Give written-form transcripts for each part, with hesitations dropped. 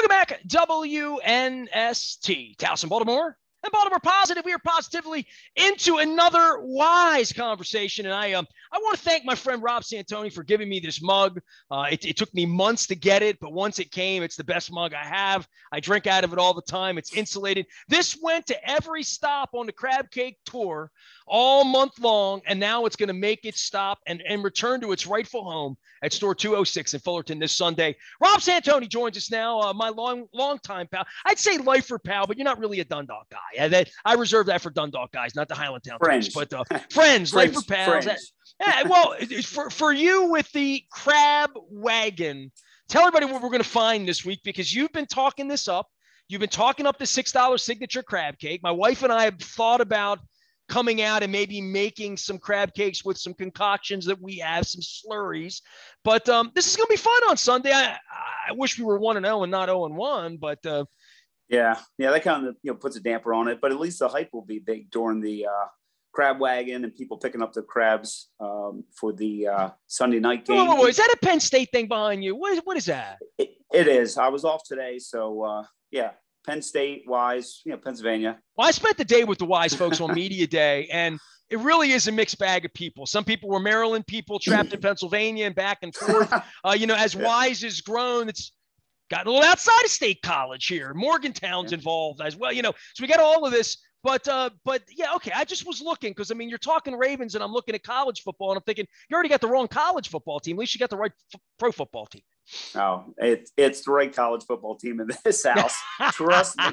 Welcome back, WNST, Towson, Baltimore, and Baltimore Positive. We are positively into another wise conversation, and I want to thank my friend Rob Santoni for giving me this mug. It took me months to get it, but once it came, it's the best mug I have. I drink out of it all the time. It's insulated. This went to every stop on the Crab Cake Tour all month long, and now it's going to make it stop and return to its rightful home at store 206 in Fullerton this Sunday. Rob Santoni joins us now, my long time pal. I'd say lifer pal, but you're not really a Dundalk guy. I reserve that for Dundalk guys, not the Highlandtown friends. Types, but friends, lifer pals. Yeah, well, for you with the Crab Wagon, tell everybody what we're going to find this week, because you've been talking this up. You've been talking up the $6 signature crab cake. My wife and I have thought about coming out and maybe making some crab cakes with some concoctions that we have, some slurries. But this is going to be fun on Sunday. I wish we were 1-0 and not 0-1, but yeah, that kind of puts a damper on it. But at least the hype will be big during the Crab Wagon and people picking up the crabs for the Sunday night game. Whoa. Is that a Penn State thing behind you? What is that? It is. I was off today, so yeah. Penn State, Wise, Pennsylvania. Well, I spent the day with the Wise folks on Media Day, and it really is a mixed bag of people. Some people were Maryland people trapped in Pennsylvania and back and forth. As Wise has grown, it's gotten a little outside of State College here. Morgantown's involved as well, so we got all of this. But yeah, okay. I just was looking because, you're talking Ravens and I'm looking at college football and I'm thinking, you already got the wrong college football team. At least you got the right pro football team. Oh, it's the right college football team in this house. Trust me.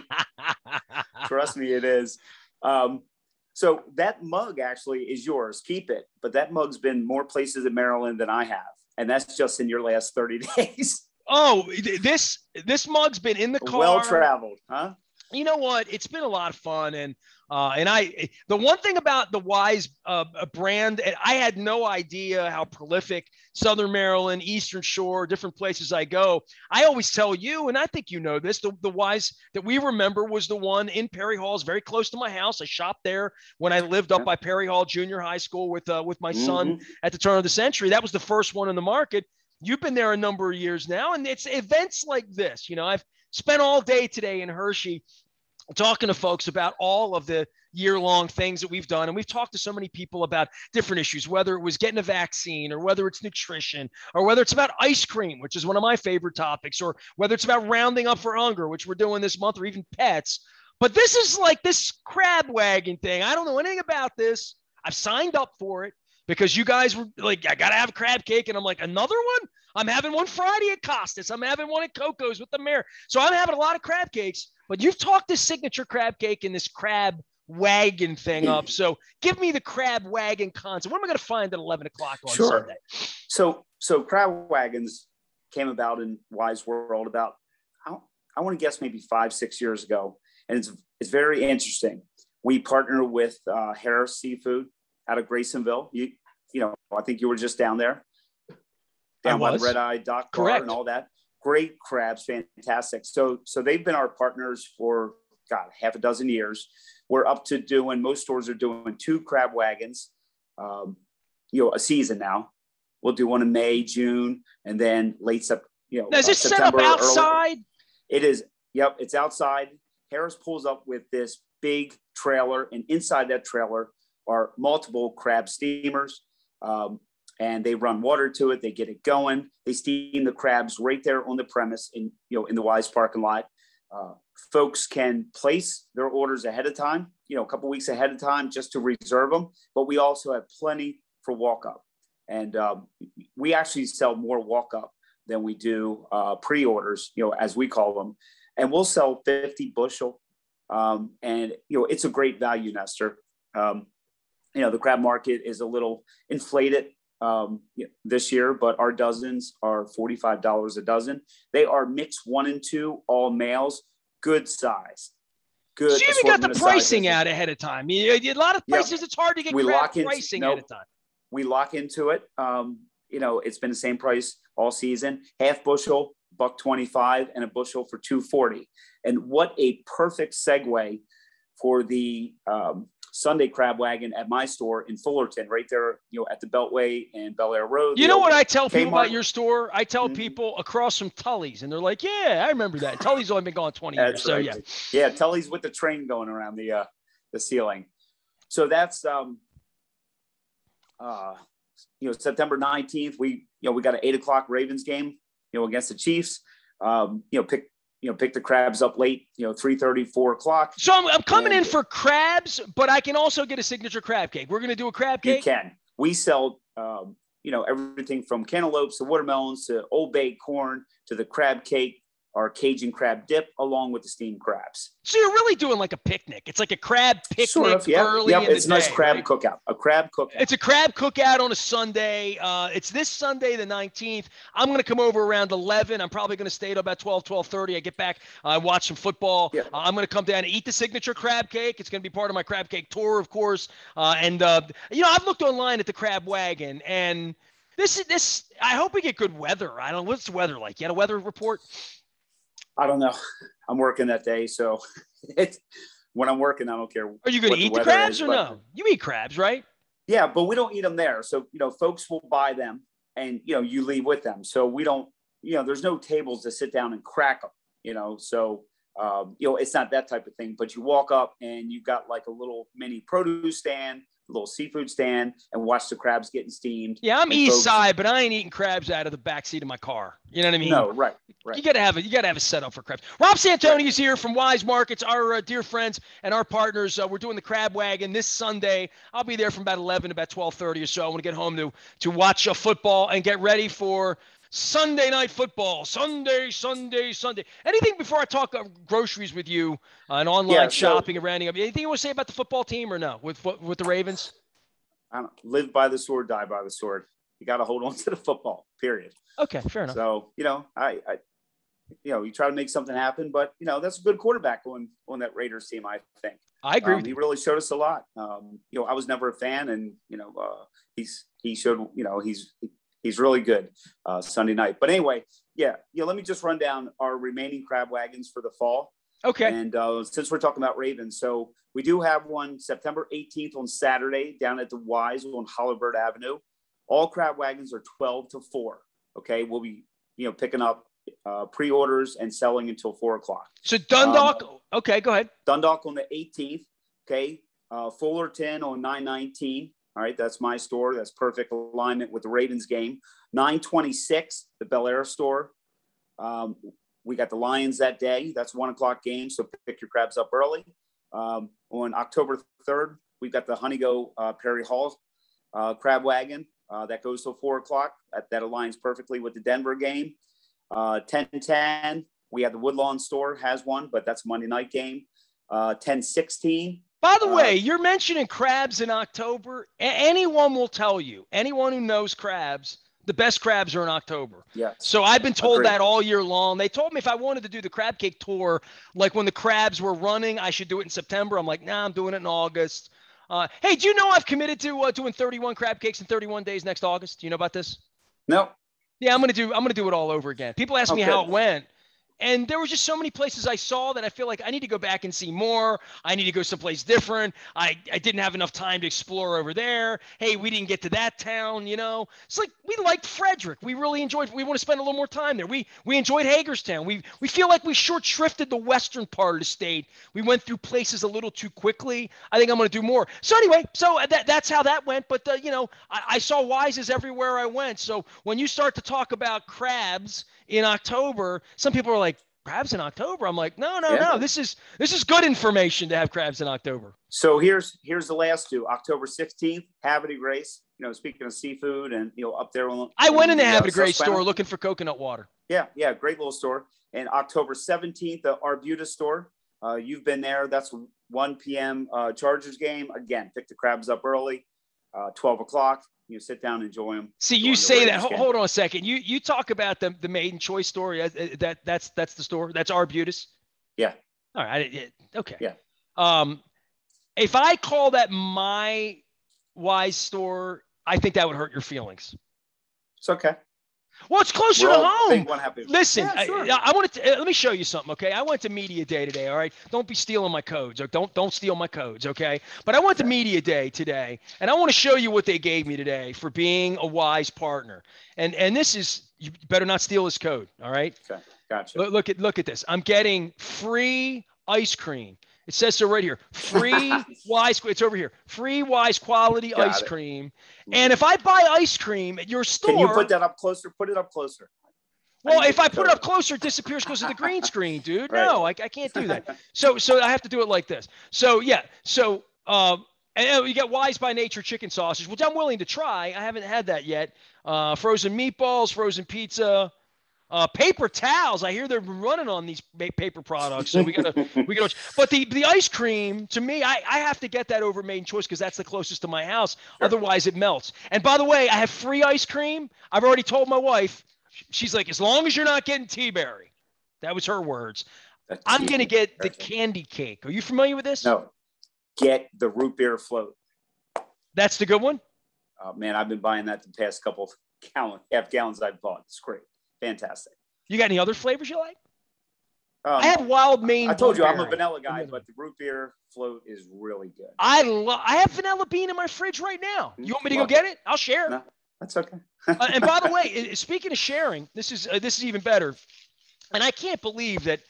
Trust me, it is. So that mug actually is yours. Keep it. But that mug's been more places in Maryland than I have. And that's just in your last 30 days. Oh, this mug's been in the car. Well-traveled, huh? You know what? It's been a lot of fun. And the one thing about the Wise brand, and I had no idea how prolific Southern Maryland, Eastern Shore, different places I go. I always tell you, and I think you know this, the Wise that we remember was the one in Perry Hall, very close to my house. I shopped there when I lived up by Perry Hall Junior High School with my son at the turn of the century. That was the first one in the market. You've been there a number of years now, and it's events like this. I've spent all day today in Hershey talking to folks about all of the year-long things that we've done. And we've talked to so many people about different issues, whether it was getting a vaccine or whether it's nutrition or whether it's about ice cream, which is one of my favorite topics, or whether it's about rounding up for hunger, which we're doing this month, or even pets. But this is like this Crab Wagon thing. I don't know anything about this. I've signed up for it because you guys were like, I got to have a crab cake. And I'm like, another one? I'm having one Friday at Costas. I'm having one at Coco's with the mayor. So I'm having a lot of crab cakes. But you've talked this signature crab cake and this Crab Wagon thing up. So give me the Crab Wagon concept. What am I going to find at 11 o'clock on Sunday? So Crab Wagons came about in Wise World about, I want to guess maybe 5-6 years ago. And it's very interesting. We partner with Harris Seafood out of Graysonville. I think you were just down there. Down by the Red Eye Dock Bar and all that. Great crabs, fantastic. So they've been our partners for, half a dozen years. We're up to doing, most stores are doing 2 Crab Wagons, a season now. We'll do one in May, June, and then late September. Now, is this set up outside? Early. It is. Yep, it's outside. Harris pulls up with this big trailer, and inside that trailer are multiple crab steamers. And they run water to it. They get it going. They steam the crabs right there on the premise in the Wise parking lot. Folks can place their orders ahead of time, a couple weeks ahead of time just to reserve them. But we also have plenty for walk up. And we actually sell more walk up than we do pre-orders, as we call them. And we'll sell 50 bushel. And it's a great value, Nestor. The crab market is a little inflated this year, but our dozens are $45 a dozen. They are mixed 1 and 2, all males, good size. Good. So you even got the pricing out ahead of time. A lot of places it's hard to get pricing ahead of time. We lock into it. It's been the same price all season. Half bushel, $1.25, and a bushel for $2.40. And what a perfect segue for the Sunday Crab Wagon at my store in Fullerton, right there, at the Beltway and Bel Air Road. You know what I tell people Kmart. about your store? I tell people across from Tully's, and they're like, yeah, I remember that. Tully's only been gone 20 years. So, right. yeah. Yeah, Tully's with the train going around the ceiling. So that's, September 19th, we got an 8:00 Ravens game, against the Chiefs. Pick the crabs up late, 3:30, 4:00. So I'm coming in for crabs, but I can also get a signature crab cake. We're going to do a crab cake. You can. We sell, everything from cantaloupes to watermelons to Old Bay corn to the crab cake, our Cajun crab dip, along with the steamed crabs. So you're really doing like a picnic. It's like a crab picnic sort of, yeah. early in the day. It's a nice crab cookout. A crab cookout. It's a crab cookout on a Sunday. It's this Sunday, the 19th. I'm going to come over around 11. I'm probably going to stay till about 12:30. I get back, watch some football. Yeah. I'm going to come down and eat the signature crab cake. It's going to be part of my crab cake tour, of course. I've looked online at the Crab Wagon, and this. I hope we get good weather. I don't know. What's the weather like? You had a weather report? I don't know. I'm working that day, so when I'm working, I don't care. Are you going to eat the crabs or no? You eat crabs, right? Yeah, but we don't eat them there. So, folks will buy them and, you leave with them. So we don't, there's no tables to sit down and crack them, so, it's not that type of thing. But you walk up and you've got like a little mini produce stand, a little seafood stand, and watch the crabs getting steamed. Yeah, I'm east side, but I ain't eating crabs out of the backseat of my car. You know what I mean? No, right. You gotta have a setup for crabs. Rob Santoni is here from Wise Markets, our dear friends and our partners. We're doing the Crab Wagon this Sunday. I'll be there from about 11 to about 12:30 or so. I want to get home to watch football and get ready for Sunday night football. Sunday. Anything before I talk groceries with you and online shopping and rounding up? Anything you want to say about the football team or no with the Ravens? I don't live by the sword, die by the sword. You got to hold on to the football, period. Okay, fair enough. So, you try to make something happen, but, that's a good quarterback on that Raiders team, I think. I agree with you. He really showed us a lot. I was never a fan, and, he showed, he's really good Sunday night. But anyway, let me just run down our remaining Crab Wagons for the fall. Okay. And since we're talking about Ravens, so we do have one September 18th on Saturday down at the Wise on Hollywood Avenue. All Crab Wagons are 12 to 4. Okay. We'll be, picking up pre-orders and selling until 4:00. So Dundalk. Okay, go ahead. Dundalk on the 18th. Okay. Fullerton on 9/19. All right. That's my store. That's perfect alignment with the Ravens game. 9/26, the Bel Air store. We got the Lions that day. That's 1:00 game. So pick your crabs up early. On October 3rd, we've got the Honeygo Perry Hall Crab Wagon. That goes till 4:00. That aligns perfectly with the Denver game. 10/10, we have the Woodlawn store has one, but that's Monday night game. 10/16. By the way, you're mentioning crabs in October. Anyone will tell you, anyone who knows crabs, the best crabs are in October. Yes. So I've been told that all year long. They told me if I wanted to do the crab cake tour, like when the crabs were running, I should do it in September. I'm like, nah, I'm doing it in August. Hey, do you know I've committed to doing 31 crab cakes in 31 days next August? Do you know about this? No. Yeah, I'm gonna do it all over again. People ask me how it went. And there were just so many places I saw that I feel like I need to go back and see more. I need to go someplace different. I didn't have enough time to explore over there. Hey, we didn't get to that town, It's like we liked Frederick. We really enjoyed. We want to spend a little more time there. We enjoyed Hagerstown. We feel like we short shrifted the western part of the state. We went through places a little too quickly. I think I'm going to do more. So anyway, that's how that went. But I saw Wises everywhere I went. So when you start to talk about crabs in October, some people are like, crabs in October? I'm like, no. This is good information to have crabs in October. So here's the last two. October 16th, Havre Grace. Speaking of seafood and up there on. I went in the Havre Grace store looking for coconut water. Yeah, great little store. And October 17th, the Arbutus store. You've been there. That's 1 p.m. Chargers game. Again, pick the crabs up early. 12:00. You sit down and enjoy them. See, you say that. Hold on a second. You talk about the Maiden Choice story. That's the store. That's Arbutus. Yeah. All right. Okay. Yeah. If I call that my Wise store, I think that would hurt your feelings. It's okay. Well, it's closer We're to all home. big one happy. Listen, Yeah, sure. I wanted to let me show you something, okay? I went to media day today, all right? Don't be stealing my codes, or don't steal my codes, okay? But I went to media day today, and I want to show you what they gave me today for being a wise partner. And this is, you better not steal this code, all right? Okay, gotcha. Look at this. I'm getting free ice cream. It says so right here. Free Wise. It's over here. Free Wise quality ice cream. And if I buy ice cream at your store, can you put that up closer? Put it up closer. Well, if I put it up closer, it disappears because of the green screen, dude. Right. No, I can't do that. So I have to do it like this. So yeah. So and you got Wise by Nature chicken sausage, which I'm willing to try. I haven't had that yet. Frozen meatballs, frozen pizza. Paper towels. I hear they're running on these paper products, so we gotta. But the ice cream, to me, I have to get that over Made Choice because that's the closest to my house. Sure. Otherwise, it melts. And by the way, I have free ice cream. I've already told my wife. She's like, as long as you're not getting tea-berry. That was her words. I'm gonna get the candy cake. Are you familiar with this? No. Get the root beer float. That's the good one. Man, I've been buying that the past couple half gallons I've bought. It's great. Fantastic. You got any other flavors you like? I have wild Maine. I told you I'm a vanilla guy, but the root beer float is really good. I have vanilla bean in my fridge right now. You want me to go get it? I'll share. No, that's okay. And by the way, speaking of sharing, this is even better. And I can't believe that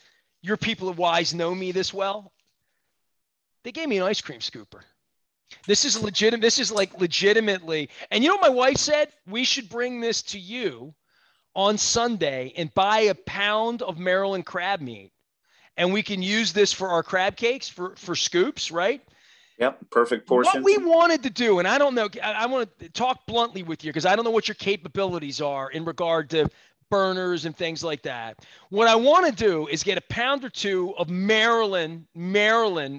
your people at Wise know me this well. They gave me an ice cream scooper. This is legitimate. This is like legitimately. And you know what my wife said? We should bring this to you on Sunday and buy a pound of Maryland crab meat, and we can use this for our crab cakes for scoops, right? Yep, perfect portion. What we wanted to do, and I don't know, I want to talk bluntly with you because I don't know what your capabilities are in regard to burners and things like that. What I want to do is get a pound or two of Maryland,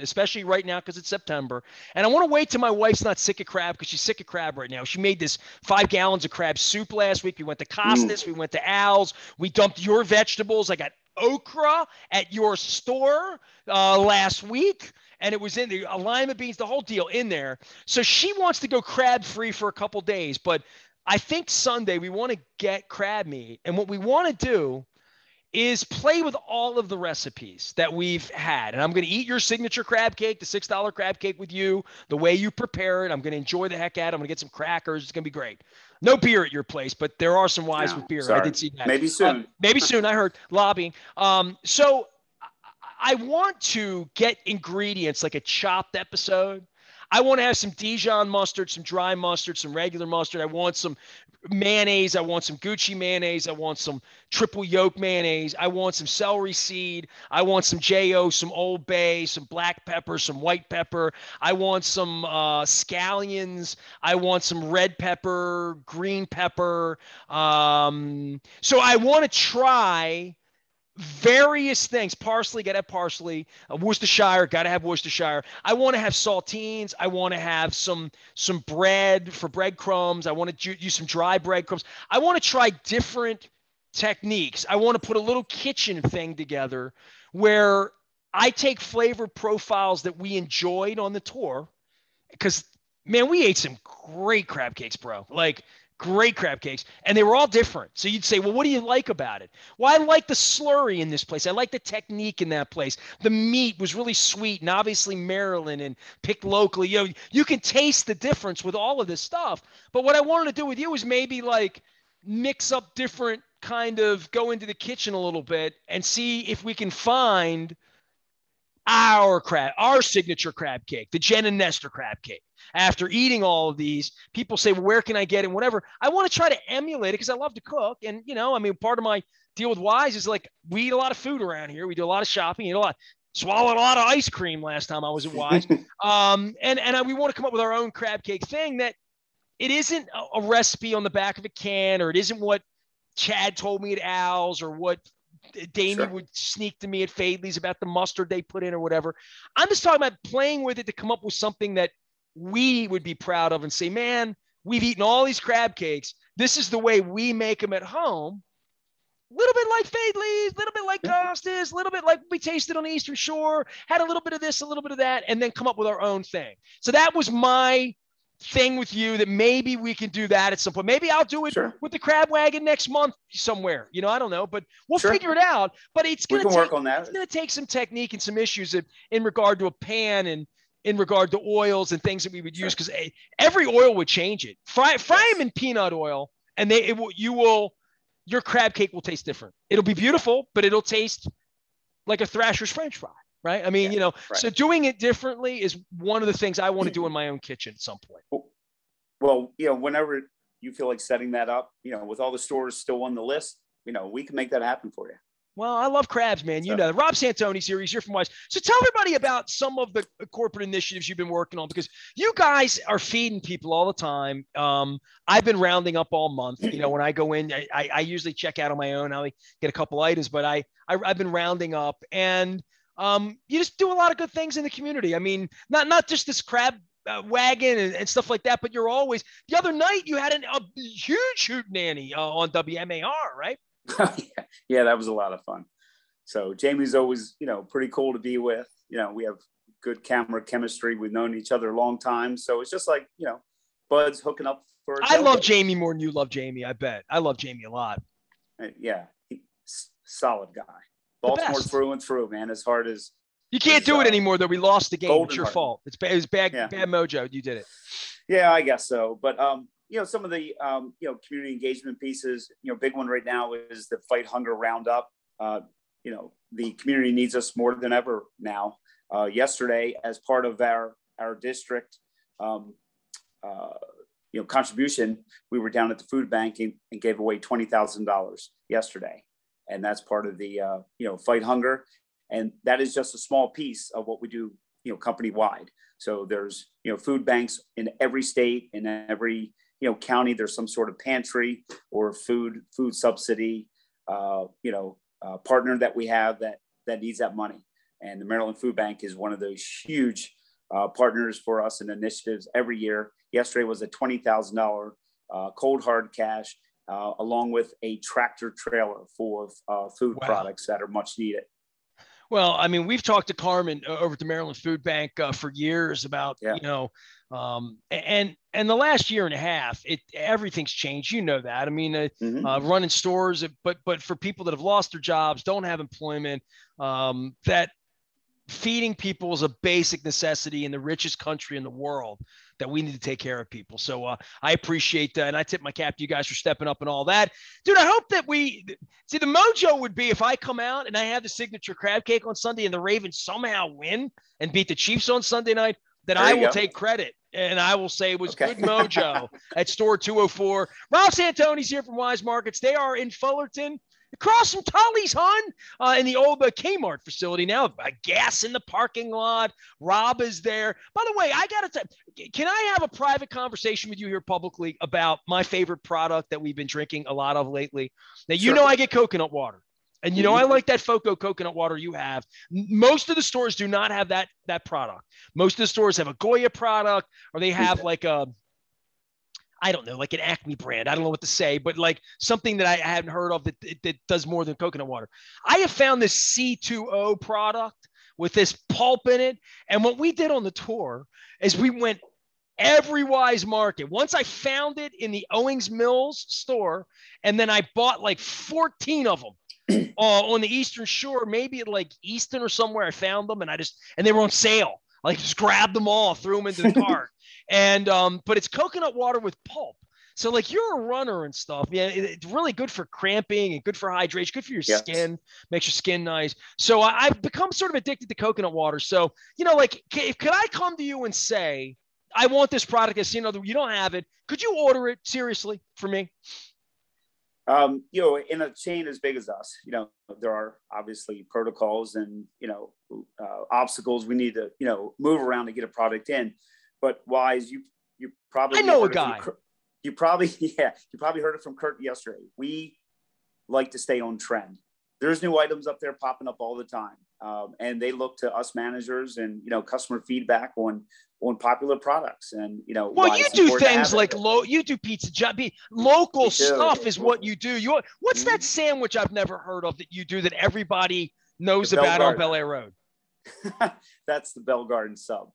especially right now because it's September. And I want to wait till my wife's not sick of crab because she's sick of crab right now. She made this 5 gallons of crab soup last week. We went to Costas. We went to Al's. We dumped your vegetables. I got okra at your store last week. And it was in the lima beans, the whole deal in there. So she wants to go crab free for a couple days, but I think Sunday we want to get crab meat. And what we want to do is play with all of the recipes that we've had. And I'm going to eat your signature crab cake, the $6 crab cake with you, the way you prepare it. I'm going to enjoy the heck out of it. I'm going to get some crackers. It's going to be great. No beer at your place, but there are some Wise with beer. Sorry. I did see that. Maybe soon. Maybe soon. I heard lobbying. So I want to get ingredients like a chopped episode. I want to have some Dijon mustard, some dry mustard, some regular mustard. I want some mayonnaise. I want some Gucci mayonnaise. I want some triple yolk mayonnaise. I want some celery seed. I want some J.O., some Old Bay, some black pepper, some white pepper. I want some scallions. I want some red pepper, green pepper. So I want to try various things. Parsley, gotta have parsley. Worcestershire, gotta have Worcestershire. I want to have saltines. I want to have some bread for breadcrumbs. I want to use some dry breadcrumbs. I want to try different techniques. I want to put a little kitchen thing together where I take flavor profiles that we enjoyed on the tour, because man, we ate some great crab cakes, bro. Like great crab cakes, and they were all different. So you'd say, well, what do you like about it? Well, I like the slurry in this place. I like the technique in that place. The meat was really sweet, and obviously Maryland and picked locally. You know, you can taste the difference with all of this stuff. But what I wanted to do with you is maybe like mix up different kind of, go into the kitchen a little bit and see if we can find our signature crab cake, the Jen and Nestor crab cake. After eating all of these, people say, well, where can I get it? Whatever. I want to try to emulate it because I love to cook. And, you know, I mean, part of my deal with Wise is like, we eat a lot of food around here. We do a lot of shopping, swallowed a lot of ice cream last time I was at Wise. We want to come up with our own crab cake thing that it isn't a recipe on the back of a can, or it isn't what Chad told me at Al's, or what Damie would sneak to me at Fadley's about the mustard they put in or whatever. I'm just talking about playing with it to come up with something that we would be proud of and say, man, we've eaten all these crab cakes. This is the way we make them at home. A little bit like Fadley's, a little bit like Costas, a little bit like we tasted on the Eastern Shore, had a little bit of this, a little bit of that, and then come up with our own thing. So that was my thing with you that maybe we can do that at some point. Maybe I'll do it Sure. with the Crab Wagon next month somewhere. I don't know, but we'll Sure. figure it out. But it's going to work on that. It's going to take some technique and some issues in regard to a pan and in regard to oils and things that we would use, because every oil would change it. Fry them in peanut oil, and your crab cake will taste different. It'll be beautiful, but it'll taste like a Thrasher's French fry. Right. I mean, so doing it differently is one of the things I want to do in my own kitchen at some point. Well, whenever you feel like setting that up, with all the stores still on the list, we can make that happen for you. Well, I love crabs, man. The Rob Santoni series, you're from Wise. So tell everybody about some of the corporate initiatives you've been working on, because you guys are feeding people all the time. I've been rounding up all month. When I go in, I usually check out on my own. I get a couple items, but I've been rounding up, and you just do a lot of good things in the community. I mean, not just this Crab Wagon and stuff like that, but you're always, the other night you had a huge hootenanny on WMAR, right? Yeah, that was a lot of fun. So Jamie's always, pretty cool to be with. We have good camera chemistry. We've known each other a long time. So it's just like, buds hooking up for I love Jamie more than you love Jamie, I bet. I love Jamie a lot. Yeah, solid guy. Baltimore's through and through, man. As hard as you can't do it anymore, though. We lost the game. It's your fault. It was bad mojo. You did it. Yeah, I guess so. But some of the community engagement pieces. Big one right now is the Fight Hunger Roundup. The community needs us more than ever now. Yesterday, as part of our district contribution, we were down at the food bank and gave away $20,000 yesterday. And that's part of the, Fight Hunger. And that is just a small piece of what we do, company wide. So there's, food banks in every state, in every, county. There's some sort of pantry or food subsidy, partner that we have that needs that money. And the Maryland Food Bank is one of those huge partners for us and initiatives every year. Yesterday was a $20,000 cold hard cash, along with a tractor trailer full of food products that are much needed. Well, I mean, we've talked to Carmen over at the Maryland Food Bank for years about, and the last year and a half, everything's changed. That. I mean, running stores, but for people that have lost their jobs, don't have employment, that feeding people is a basic necessity in the richest country in the world, that we need to take care of people. So I appreciate that. And I tip my cap to you guys for stepping up and all that. Dude, I hope that the mojo would be if I come out and I have the signature crab cake on Sunday and the Ravens somehow win and beat the Chiefs on Sunday night, that I will take credit. And I will say it was good mojo at store 204. Rob Santoni's here from Wise Markets. They are in Fullerton, across from Tully's, in the old Kmart facility now. Gas in the parking lot. Rob is there. By the way, I got to can I have a private conversation with you here publicly about my favorite product that we've been drinking a lot of lately? Now, I get coconut water. And, I like that Foco coconut water you have. Most of the stores do not have that product. Most of the stores have a Goya product, or they have like an Acme brand. I don't know what to say, but like something that I hadn't heard of that does more than coconut water. I have found this C2O product with this pulp in it. And what we did on the tour is we went every Wise Market. Once I found it in the Owings Mills store, and then I bought like 14 of them. On the Eastern Shore, maybe at like Easton or somewhere, I found them, and they were on sale. Like, just grabbed them all, threw them into the cart. And but it's coconut water with pulp. So like, you're a runner and stuff. Yeah, it's really good for cramping and good for hydration, good for your skin, makes your skin nice. So I've become sort of addicted to coconut water. So could I come to you and say, I want this product? You don't have it. Could you order it seriously for me? In a chain as big as us, there are obviously protocols and, obstacles we need to, move around to get a product in. But Wise, you probably, I know a guy. You probably heard it from Kurt yesterday. We like to stay on trend. There's new items up there popping up all the time. And they look to us managers and, customer feedback on popular products. And, well, you do things like you do pizza job. Local stuff is what you do. What's that sandwich I've never heard of that you do that everybody knows about on Bel Air Road? That's the Bell Garden sub.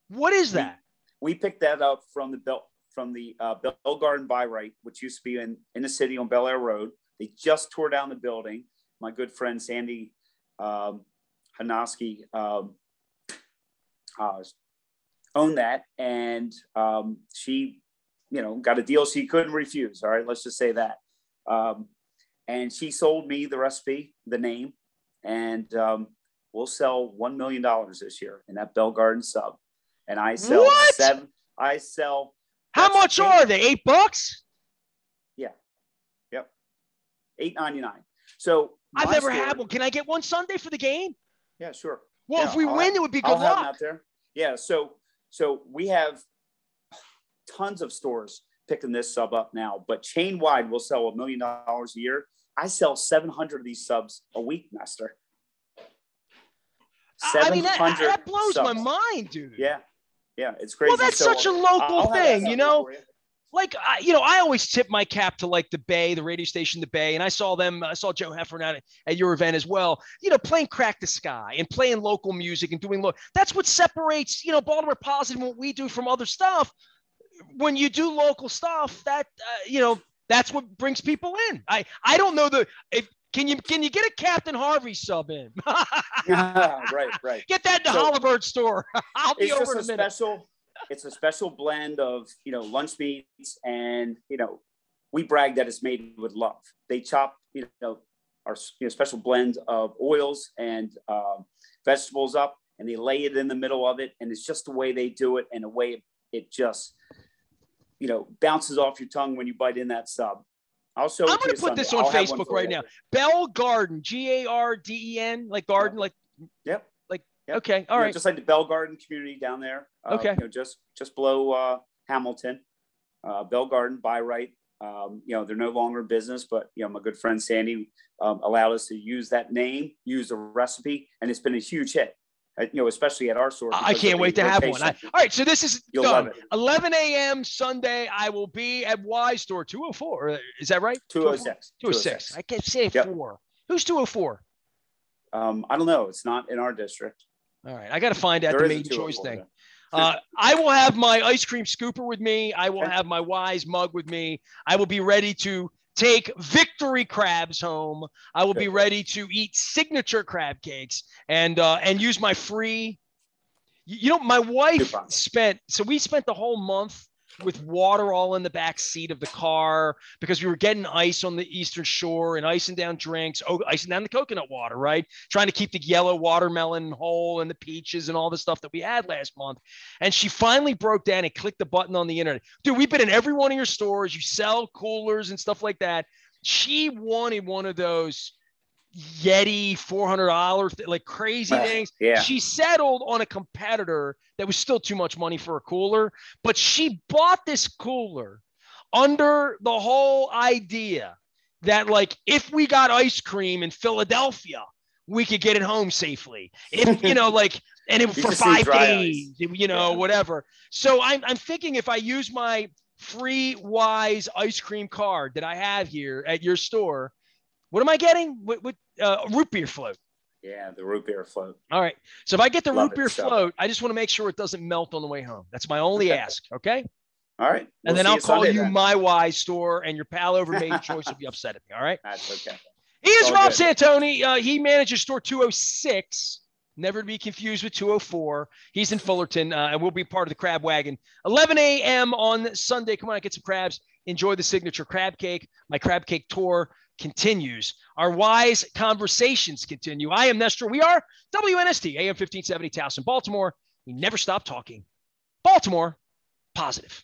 What is that? we picked that up from the Bell Garden by Right, which used to be in the city on Bel Air Road. They just tore down the building. My good friend Sandy Hanoski owned that, and she, got a deal she couldn't refuse. All right, let's just say that. And she sold me the recipe, the name, and we'll sell $1 million this year in that Bell Garden sub. And I sell what? How much are they? $8? Yeah. Yep. $8.99. So I've never had one. Can I get one Sunday for the game? Yeah, sure. Well, if we win, it would be good luck. Out there. Yeah. So we have tons of stores picking this sub up now, but chain wide we'll sell $1 million a year. I sell 700 of these subs a week, Nestor. I mean, that blows my mind, dude. Yeah. Yeah. It's crazy. Well, that's such a local thing, Like, I always tip my cap to like the Bay, the radio station, the Bay. And I saw Joe Heffern out at your event as well, playing Crack the Sky and playing local music and doing that's what separates, Baltimore Positive and what we do from other stuff. When you do local stuff, that, that's what brings people in. I don't know can you get a Captain Harvey sub in? Right. Get that in the Halliburton store. I'll be over in a minute. It's a special blend of, lunch meats, and, we brag that it's made with love. They chop, our special blend of oils and vegetables up, and they lay it in the middle of it. And it's just the way they do it, and the way it just, bounces off your tongue when you bite in that sub. I'm going to put this on Facebook right now. Bell Garden, Garden, like garden, like. Yep. Yep. Okay. All right. Just like the Bell Garden community down there. Okay. Just below Hamilton, Bell Garden by Right. They're no longer in business, but my good friend Sandy allowed us to use that name, use the recipe, and it's been a huge hit. Especially at our store. I can't wait to have one. All right, so this is done. 11 a.m. Sunday. I will be at Y Store 204. Is that right? 206. 206. I can't say 4. Who's 204? I don't know. It's not in our district. All right, I got to find out the maiden choice thing. I will have my ice cream scooper with me. I will have my Wise mug with me. I will be ready to take victory crabs home. I will be ready to eat signature crab cakes and use my free. My wife we spent the whole month with water all in the back seat of the car because we were getting ice on the Eastern Shore and icing down drinks, icing down the coconut water, right? Trying to keep the yellow watermelon whole and the peaches and all the stuff that we had last month. And she finally broke down and clicked the button on the internet. Dude, we've been in every one of your stores. You sell coolers and stuff like that. She wanted one of those Yeti $400 like crazy things. Yeah. She settled on a competitor that was still too much money for a cooler, but she bought this cooler under the whole idea that like if we got ice cream in Philadelphia, we could get it home safely. If and it for 5 days, whatever. So I'm thinking if I use my free Wise ice cream card that I have here at your store, what am I getting? With root beer float. Yeah, the root beer float. All right. So if I get the root beer float, I just want to make sure it doesn't melt on the way home. That's my only ask. Okay. All right. And then I'll call you my Wise store, and your pal over Maiden Choice will be upset at me. All right. That's okay. He is Rob Santoni. He manages store 206. Never to be confused with 204. He's in Fullerton, and we'll be part of the Crab Wagon. 11 a.m. on Sunday. Come on, get some crabs. Enjoy the signature crab cake. My crab cake tour continues. Our Wise conversations continue. I am Nestor. We are WNST, AM 1570, Towson, Baltimore. We never stop talking. Baltimore, positive.